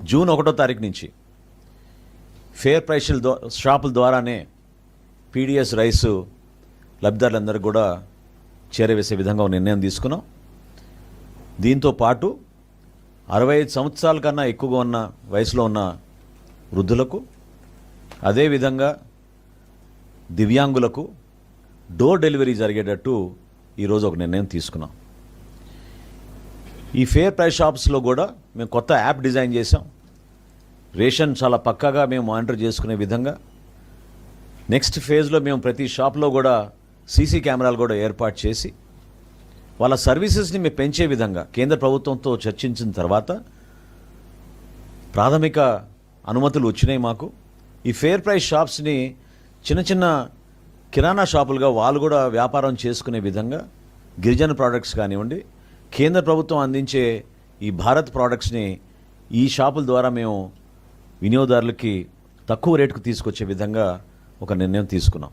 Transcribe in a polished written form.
June 1వ తారీఖు నుంచి ఫేర్ ప్రైస్ షాపుల ద్వారానే పీడిఎస్ రైసు లబ్ధిదారులందరికీ కూడా చేరవేసే విధంగా ఒక నిర్ణయం తీసుకున్నాం. దీంతో పాటు 65 సంవత్సరాల కన్నా ఎక్కువగా ఉన్న వయసులో ఉన్న వృద్ధులకు, అదేవిధంగా దివ్యాంగులకు డోర్ డెలివరీ జరిగేటట్టు ఈరోజు ఒక నిర్ణయం తీసుకున్నాం. ఈ ఫేర్ ప్రైస్ షాప్స్లో కూడా మేము కొత్త యాప్ డిజైన్ చేసాం. రేషన్ చాలా పక్కాగా మేము మానిటర్ చేసుకునే విధంగా నెక్స్ట్ ఫేజ్లో మేము ప్రతి షాప్లో కూడా సీసీ కెమెరాలు కూడా ఏర్పాటు చేసి వాళ్ళ సర్వీసెస్ని మేము పెంచే విధంగా కేంద్ర ప్రభుత్వంతో చర్చించిన తర్వాత ప్రాథమిక అనుమతులు వచ్చినాయి మాకు. ఈ ఫేర్ ప్రైస్ షాప్స్ని చిన్న చిన్న కిరాణా షాపులుగా వాళ్ళు కూడా వ్యాపారం చేసుకునే విధంగా గిరిజన ప్రోడక్ట్స్ కానివ్వండి, కేంద్ర ప్రభుత్వం అందించే ఈ భారత్ ప్రోడక్ట్స్ని ఈ షాపుల ద్వారా మేము వినియోగదారులకి తక్కువ రేటుకు తీసుకొచ్చే విధంగా ఒక నిర్ణయం తీసుకున్నాం.